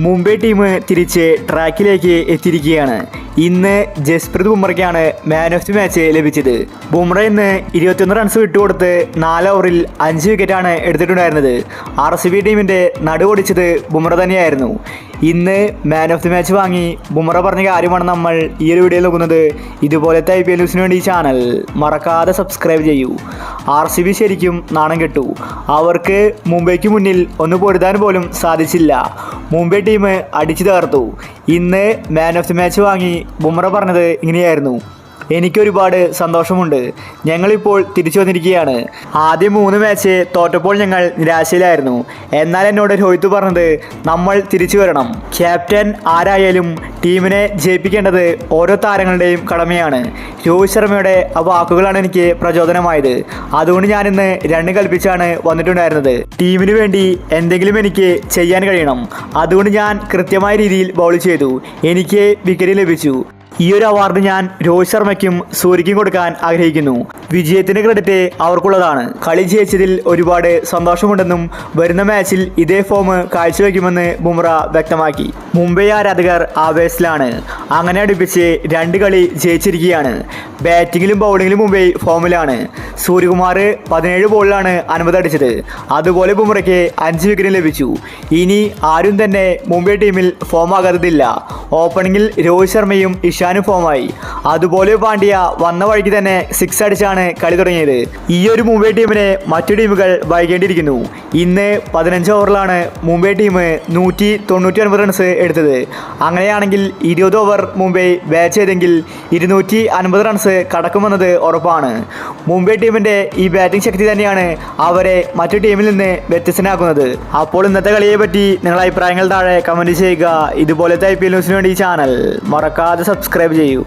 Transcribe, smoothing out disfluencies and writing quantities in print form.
Mumbai team തിരിച്ച് ട്രാക്കിലേക്ക് എത്തിയിരിക്കുകയാണ്. ഇന്ന് ജസ്പ്രീത് ബുംറയ്ക്കാണ് മാൻ ഓഫ് ദി മാച്ച് ലഭിച്ചത്. ബുംറ ഇന്ന് 21 റൺസ് വിട്ടുകൊടുത്ത് 4 ഓവറിൽ 5 വിക്കറ്റാണ് എടുത്തിട്ടുണ്ടായിരുന്നത്. RCB ടീമിൻ്റെ നടുവൊടിച്ചത് ബുംറ തന്നെയായിരുന്നു. ഇന്ന് മാൻ ഓഫ് ദി മാച്ച് വാങ്ങി ബുംറ പറഞ്ഞ കാര്യമാണ് നമ്മൾ ഈ ഒരു വീഡിയോയിൽ നോക്കുന്നത്. ഇതുപോലത്തെ IPL ന്യൂസിന് വേണ്ടി ഈ ചാനൽ മറക്കാതെ സബ്സ്ക്രൈബ് ചെയ്യൂ. RCB ശരിക്കും നാണം കെട്ടു. അവർക്ക് മുംബൈക്ക് മുന്നിൽ ഒന്ന് പൊരുതാൻ പോലും സാധിച്ചില്ല. മുംബൈ ടീം അടിച്ചു തകർത്തു. ഇന്ന് മാൻ ഓഫ് ദി മാച്ച് വാങ്ങി ബുംറ പറഞ്ഞത് ഇങ്ങനെയായിരുന്നു: എനിക്കൊരുപാട് സന്തോഷമുണ്ട്. ഞങ്ങളിപ്പോൾ തിരിച്ചു വന്നിരിക്കുകയാണ്. ആദ്യം 3 മാച്ച് തോറ്റപ്പോൾ ഞങ്ങൾ നിരാശയിലായിരുന്നു. എന്നാൽ എന്നോട് രോഹിത് പറഞ്ഞത് നമ്മൾ തിരിച്ചു വരണം. ക്യാപ്റ്റൻ ആരായാലും ടീമിനെ ജയിപ്പിക്കേണ്ടത് ഓരോ താരങ്ങളുടെയും കടമയാണ്. രോഹിത് ശർമ്മയുടെ ആ വാക്കുകളാണ് എനിക്ക് പ്രചോദനമായത്. അതുകൊണ്ട് ഞാനിന്ന് 2 കൽപ്പിച്ചാണ് വന്നിട്ടുണ്ടായിരുന്നത്. ടീമിന് വേണ്ടി എന്തെങ്കിലും എനിക്ക് ചെയ്യാൻ കഴിയണം. അതുകൊണ്ട് ഞാൻ കൃത്യമായ രീതിയിൽ ബൗൾ ചെയ്തു. എനിക്ക് വിക്കറ്റ് ലഭിച്ചു. ഈ ഒരു അവാർഡ് ഞാൻ രോഹിത് ശർമ്മയ്ക്കും സൂര്യയ്ക്കും കൊടുക്കാൻ ആഗ്രഹിക്കുന്നു. വിജയത്തിൻ്റെ ക്രെഡിറ്റ് അവർക്കുള്ളതാണ്. കളി ജയിച്ചതിൽ ഒരുപാട് സന്തോഷമുണ്ടെന്നും വരുന്ന മാച്ചിൽ ഇതേ ഫോം കാഴ്ചവെക്കുമെന്ന് ബുംറ വ്യക്തമാക്കി. മുംബൈ ആരാധകർ ആവേശത്തിലാണ്. അങ്ങനെ അടുപ്പിച്ച് 2 കളി ജയിച്ചിരിക്കുകയാണ്. ബാറ്റിങ്ങിലും ബൗളിങ്ങിലും മുംബൈ ഫോമിലാണ്. സൂര്യകുമാർ 17 ബോളിലാണ് 50 അടിച്ചത്. അതുപോലെ ബുംറയ്ക്ക് 5 വിക്കറ്റ് ലഭിച്ചു. ഇനി ആരും തന്നെ മുംബൈ ടീമിൽ ഫോമാകാത്തതില്ല. ഓപ്പണിങ്ങിൽ രോഹിത് ശർമ്മയും ഇഷാനും ഫോമായി. അതുപോലെ പാണ്ഡ്യ വന്ന വഴിക്ക് തന്നെ 6 അടിച്ചാണ് കളി തുടങ്ങിയത്. ഈ ഒരു മുംബൈ ടീമിനെ മറ്റു ടീമുകൾ വൈകേണ്ടിയിരിക്കുന്നു. ഇന്ന് 15 ഓവറിലാണ് മുംബൈ ടീം 199 റൺസ് എടുത്തത്. അങ്ങനെയാണെങ്കിൽ 20 ഓവർ മുംബൈ ബാറ്റ് ചെയ്തെങ്കിൽ 250 റൺസ് കടക്കുമെന്നത് ഉറപ്പാണ്. മുംബൈ ടീമിൻ്റെ ഈ ബാറ്റിംഗ് ശക്തി തന്നെയാണ് അവരെ മറ്റു ടീമിൽ നിന്ന് വ്യത്യസ്തനാക്കുന്നത്. അപ്പോൾ ഇന്നത്തെ കളിയെ പറ്റി നിങ്ങളുടെ അഭിപ്രായങ്ങൾ താഴെ കമൻറ്റ് ചെയ്യുക. ഇതുപോലത്തെ IPL ന്യൂസിന് വേണ്ടി ഈ ചാനൽ മറക്കാതെ സബ്സ്ക്രൈബ് ചെയ്യൂ.